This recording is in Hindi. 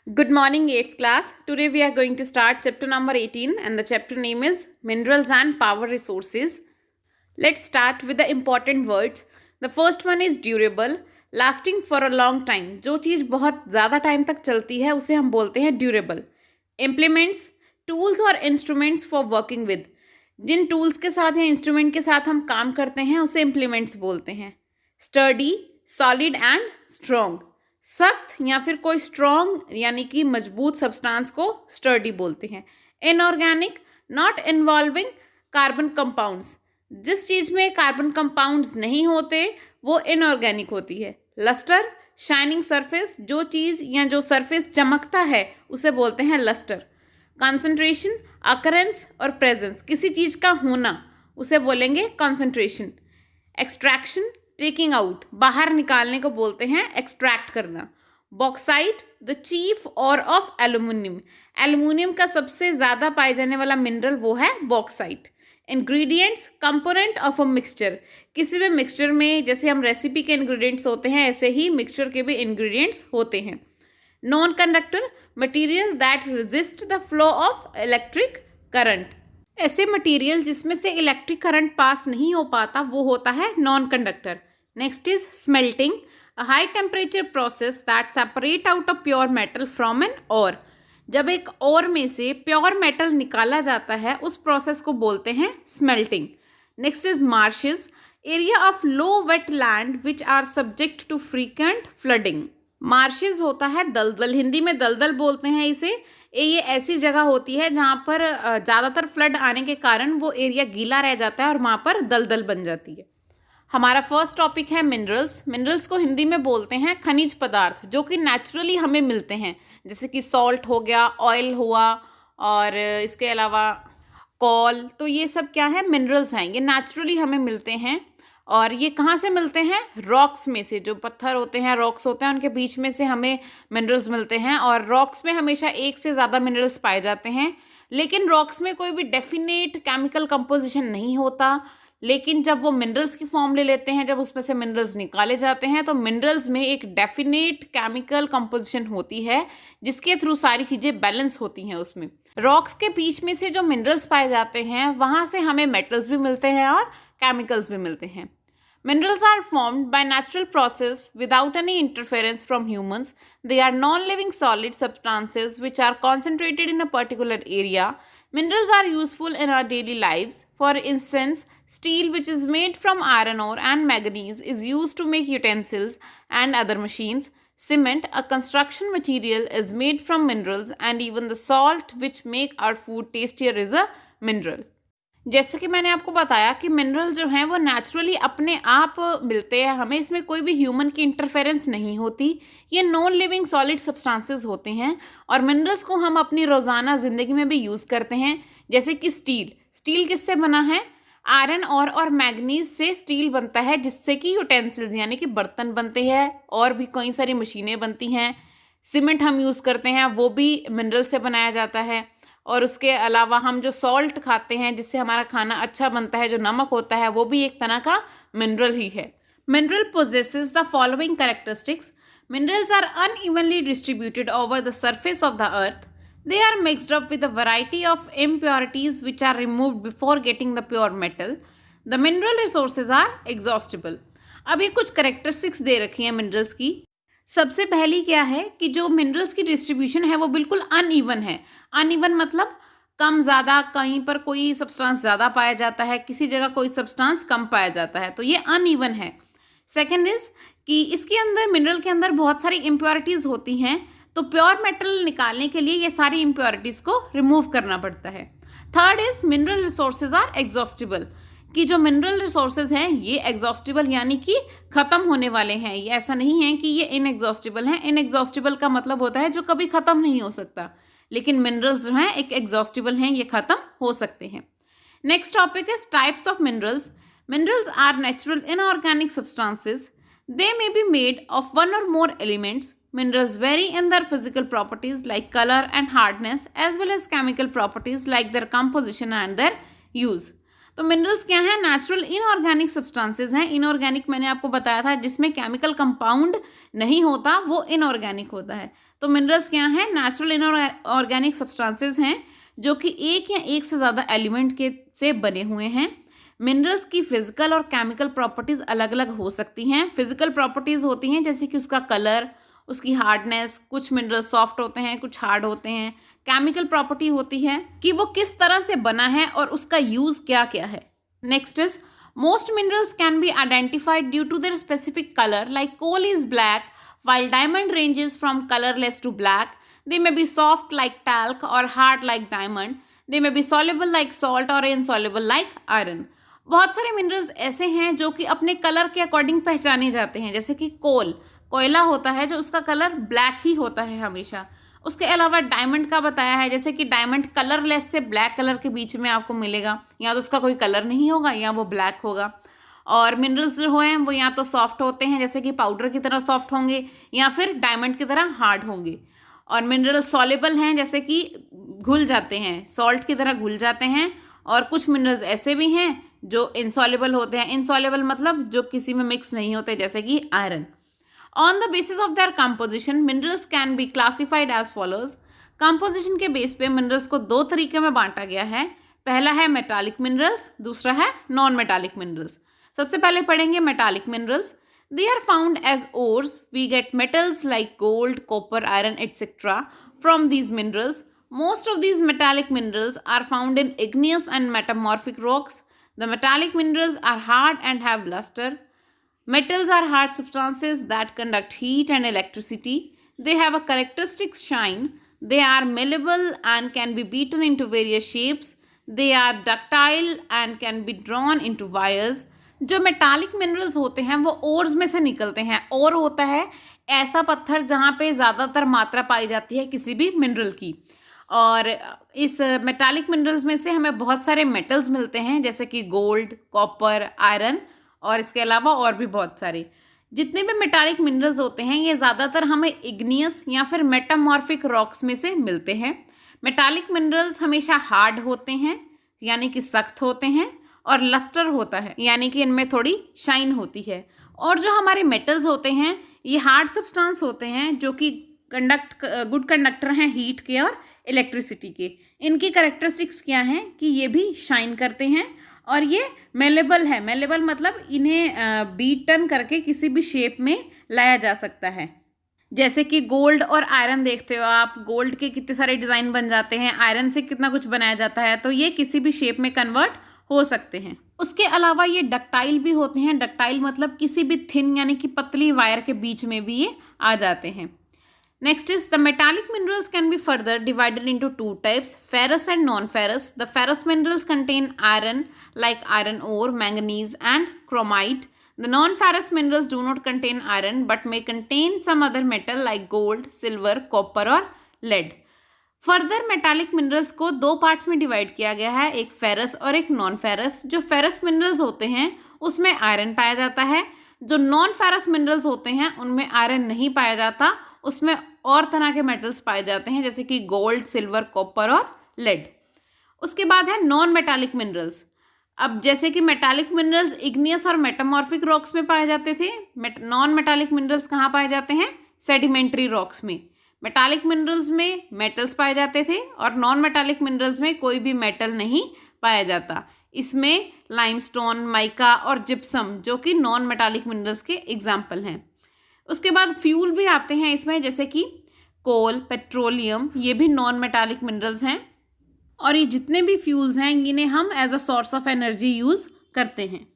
Good morning, 8th class. Today we are going to start chapter number 18 and the chapter name is Minerals and Power Resources. Let's start with the important words. The first one is durable, lasting for a long time. जो चीज़ बहुत ज़्यादा टाइम तक चलती है उसे हम बोलते हैं durable. Implements, tools और instruments for working with. Jin tools के साथ या instrument के साथ हम काम करते हैं उसे implements बोलते हैं. Sturdy, solid and strong. सख्त या फिर कोई स्ट्रॉन्ग यानी कि मजबूत सब्सटेंस को स्टर्डी बोलते हैं. Inorganic, not involving carbon compounds. जिस चीज़ में कार्बन कंपाउंड्स नहीं होते वो इनऑर्गेनिक होती है. Lustre, shining surface. जो चीज़ या जो सरफेस चमकता है उसे बोलते हैं लस्टर. कॉन्सेंट्रेशन, अकरेंस और प्रेजेंस. किसी चीज़ का होना उसे बोलेंगे कॉन्सेंट्रेशन. Extraction, taking out. बाहर निकालने को बोलते हैं एक्सट्रैक्ट करना. बॉक्साइट, द चीफ और ऑफ एल्यूमिनियम. एल्यूमिनियम का सबसे ज़्यादा पाए जाने वाला मिनरल वो है bauxite. Ingredients, component of a mixture. किसी भी मिक्सचर में जैसे हम रेसिपी के इंग्रेडिएंट्स होते हैं ऐसे ही मिक्सचर के भी इंग्रेडिएंट्स होते हैं. Non conductor, material that resist the flow of electric current. ऐसे मटेरियल जिसमें से इलेक्ट्रिक करंट पास नहीं हो पाता वो होता है non conductor. Next is smelting, a high temperature process that separate out a pure metal from an ore. जब एक ओर में से प्योर मेटल निकाला जाता है उस प्रोसेस को बोलते हैं smelting. Next is marshes, area of low wet land which are subject to frequent flooding. Marshes होता है दलदल, हिंदी में दलदल बोलते हैं इसे. ये ऐसी जगह होती है जहाँ पर ज़्यादातर फ्लड आने के कारण वो एरिया गीला रह जाता है और वहाँ पर दलदल बन जाती है. हमारा फर्स्ट टॉपिक है मिनरल्स. मिनरल्स को हिंदी में बोलते हैं खनिज पदार्थ जो कि नेचुरली हमें मिलते हैं, जैसे कि सॉल्ट हो गया, ऑयल हुआ और इसके अलावा कोल. तो ये सब क्या है, मिनरल्स हैं. ये नेचुरली हमें मिलते हैं. और ये कहाँ से मिलते हैं, रॉक्स में से. जो पत्थर होते हैं, रॉक्स होते हैं, उनके बीच में से हमें मिनरल्स मिलते हैं. और रॉक्स में हमेशा एक से ज़्यादा मिनरल्स पाए जाते हैं. लेकिन रॉक्स में कोई भी डेफिनेट केमिकल कंपोजिशन नहीं होता. लेकिन जब वो मिनरल्स की फॉर्म ले लेते हैं, जब उसमें से मिनरल्स निकाले जाते हैं तो मिनरल्स में एक डेफिनेट केमिकल कंपोजिशन होती है जिसके थ्रू सारी चीज़ें बैलेंस होती हैं उसमें. रॉक्स के बीच में से जो मिनरल्स पाए जाते हैं वहाँ से हमें मेटल्स भी मिलते हैं और केमिकल्स भी मिलते हैं. Minerals are formed by natural process without any interference from humans. They are non-living solid substances which are concentrated in a particular area. Minerals are useful in our daily lives. For instance, steel which is made from iron ore and manganese is used to make utensils and other machines. Cement, a construction material, is made from minerals, and even the salt which make our food tastier is a mineral. जैसे कि मैंने आपको बताया कि मिनरल जो हैं वो नेचुरली अपने आप मिलते हैं हमें, इसमें कोई भी ह्यूमन की इंटरफेरेंस नहीं होती. ये नॉन लिविंग सॉलिड सब्सटेंसेस होते हैं और मिनरल्स को हम अपनी रोज़ाना ज़िंदगी में भी यूज़ करते हैं. जैसे कि स्टील किससे बना है, आयरन और मैग्नीज से स्टील बनता है जिससे कि यूटेंसिल्स यानी कि बर्तन बनते हैं और भी कई सारी मशीनें बनती हैं. सीमेंट हम यूज़ करते हैं वो भी मिनरल से बनाया जाता है. और उसके अलावा हम जो सॉल्ट खाते हैं जिससे हमारा खाना अच्छा बनता है, जो नमक होता है, वो भी एक तरह का मिनरल ही है. Mineral possesses the following characteristics. Minerals are unevenly distributed over the surface of the earth. They are mixed up with a variety of impurities which are removed before getting the pure metal. The mineral resources are exhaustible. अब ये कुछ कैरेक्टरिस्टिक्स दे रखी हैं मिनरल्स की. सबसे पहली क्या है कि जो मिनरल्स की डिस्ट्रीब्यूशन है वो बिल्कुल अनइवन है. अनइवन मतलब कम ज़्यादा, कहीं पर कोई सब्सटेंस ज़्यादा पाया जाता है, किसी जगह कोई सब्सटेंस कम पाया जाता है, तो ये अनइवन है. सेकेंड इज कि इसके अंदर मिनरल के अंदर बहुत सारी इम्प्योरिटीज़ होती हैं, तो प्योर मेटल निकालने के लिए ये सारी इम्प्योरिटीज़ को रिमूव करना पड़ता है. Third is mineral resources are exhaustible, कि जो मिनरल रिसोर्सेज हैं ये एग्जॉस्टिबल यानी कि ख़त्म होने वाले हैं. ये ऐसा नहीं है कि ये इनएग्जॉस्टिबल हैं. इनएग्जॉस्टिबल का मतलब होता है जो कभी ख़त्म नहीं हो सकता, लेकिन मिनरल्स जो हैं एक एग्जॉस्टिबल हैं, ये ख़त्म हो सकते हैं. Next topic is types of minerals. Minerals are natural inorganic substances. They may be made of one or more elements. Minerals vary in their physical properties like color and hardness as well as chemical properties like their composition and their use. तो मिनरल्स क्या हैं, नेचुरल इनऑर्गेनिक सब्सटेंसेज हैं. इनऑर्गेनिक मैंने आपको बताया था जिसमें केमिकल कंपाउंड नहीं होता, वो इनऑर्गेनिक होता है. तो मिनरल्स क्या हैं? नेचुरल इनऑर्गेनिक सब्सटेंसेस हैं जो कि एक या एक से ज़्यादा एलिमेंट के से बने हुए हैं। मिनरल्स की फिजिकल और केमिकल प्रॉपर्टीज़ अलग अलग हो सकती हैं। फिजिकल प्रॉपर्टीज़ होती हैं जैसे कि उसका कलर, उसकी हार्डनेस, कुछ मिनरल्स सॉफ्ट होते हैं, कुछ हार्ड होते हैं। केमिकल प्रॉपर्टी होती है कि वो किस तरह से बना है और उसका यूज़ क्या क्या है। Next is most minerals can be identified due to their specific color, like coal is black while diamond ranges from colorless to black. They may be soft like talc or hard like diamond. They may be soluble like salt or insoluble like iron. बहुत सारे मिनरल्स ऐसे हैं जो कि अपने कलर के अकॉर्डिंग पहचाने जाते हैं, जैसे कि कोयला होता है जो उसका कलर ब्लैक ही होता है हमेशा। उसके अलावा डायमंड का बताया है, जैसे कि डायमंड कलरलेस से ब्लैक कलर के बीच में आपको मिलेगा, या तो उसका कोई कलर नहीं होगा या वो ब्लैक होगा। और मिनरल्स जो हैं वो या तो सॉफ्ट होते हैं जैसे कि पाउडर की तरह सॉफ्ट होंगे, या फिर डायमंड की तरह हार्ड होंगे। और मिनरल सॉलेबल हैं जैसे कि घुल जाते हैं, सॉल्ट की तरह घुल जाते हैं। और कुछ मिनरल्स ऐसे भी हैं जो इनसॉलेबल होते हैं। इनसॉलेबल मतलब जो किसी में मिक्स नहीं होते, जैसे कि iron. On the basis of their composition, minerals can be classified as follows. Composition के बेस पे मिनरल्स को दो तरीके में बांटा गया है। पहला है मेटालिक मिनरल्स, दूसरा है नॉन मेटालिक मिनरल्स। सबसे पहले पढ़ेंगे metallic minerals. They are found as ores. We get metals like gold, copper, iron, etc. from these minerals. Most of these metallic minerals are found in igneous and metamorphic rocks. The metallic minerals are hard and have luster. Metals are hard substances that conduct heat and electricity. They have a characteristic shine. They are malleable and can be beaten into various shapes. They are ductile and can be drawn into wires. जो मेटालिक मिनरल्स होते हैं वो ओर्स में से निकलते हैं। ओर होता है ऐसा पत्थर जहाँ पे ज़्यादातर मात्रा पाई जाती है किसी भी मिनरल की। और इस मेटालिक मिनरल्स में से हमें बहुत सारे मेटल्स मिलते हैं जैसे कि गोल्ड, कॉपर, आयरन, और इसके अलावा और भी बहुत सारे। जितने भी मेटालिक मिनरल्स होते हैं ये ज़्यादातर हमें इग्नियस या फिर मेटामॉर्फिक रॉक्स में से मिलते हैं। मेटालिक मिनरल्स हमेशा हार्ड होते हैं यानी कि सख्त होते हैं, और लस्टर होता है यानी कि इनमें थोड़ी शाइन होती है। और जो हमारे मेटल्स होते हैं ये हार्ड सब्सटेंस होते हैं जो कि गुड कंडक्टर हैं हीट के और इलेक्ट्रिसिटी के। इनकी कैरेक्टरिस्टिक्स क्या हैं कि ये भी शाइन करते हैं और ये मेलेबल है। मेलेबल मतलब इन्हें बीटन करके किसी भी शेप में लाया जा सकता है। जैसे कि गोल्ड और आयरन देखते हो आप, गोल्ड के कितने सारे डिज़ाइन बन जाते हैं, आयरन से कितना कुछ बनाया जाता है, तो ये किसी भी शेप में कन्वर्ट हो सकते हैं। उसके अलावा ये डक्टाइल भी होते हैं। डक्टाइल मतलब किसी भी थिन यानी कि पतली वायर के बीच में भी ये आ जाते हैं। Next is the metallic minerals can be further divided into two types, ferrous and non-ferrous. The ferrous minerals contain iron like iron ore, manganese and chromite. The non-ferrous minerals do not contain iron but may contain some other metal like gold, silver, copper और lead. फर्दर मेटालिक मिनरल्स को दो पार्ट्स में डिवाइड किया गया है, एक फेरस और एक नॉन फेरस। जो फेरस मिनरल्स होते हैं उसमें आयरन पाया जाता है, जो नॉन फेरस मिनरल्स होते हैं उनमें आयरन नहीं पाया जाता, उसमें और तरह के मेटल्स पाए जाते हैं जैसे कि गोल्ड, सिल्वर, कॉपर और लेड। उसके बाद है नॉन मेटालिक मिनरल्स। अब जैसे कि मेटालिक मिनरल्स इग्नियस और मेटामॉर्फिक रॉक्स में पाए जाते थे, नॉन मेटालिक मिनरल्स कहाँ पाए जाते हैं? सेडिमेंट्री रॉक्स में। मेटालिक मिनरल्स में मेटल्स पाए जाते थे और नॉन मेटालिक मिनरल्स में कोई भी मेटल नहीं पाया जाता। इसमें लाइमस्टोन, माइका और जिप्सम जो कि नॉन मेटालिक मिनरल्स के एग्जाम्पल हैं। उसके बाद फ्यूल भी आते हैं इसमें, जैसे कि कोल, पेट्रोलियम, ये भी नॉन मेटालिक मिनरल्स हैं। और ये जितने भी फ्यूल्स हैं इन्हें हम as a source of energy use करते हैं।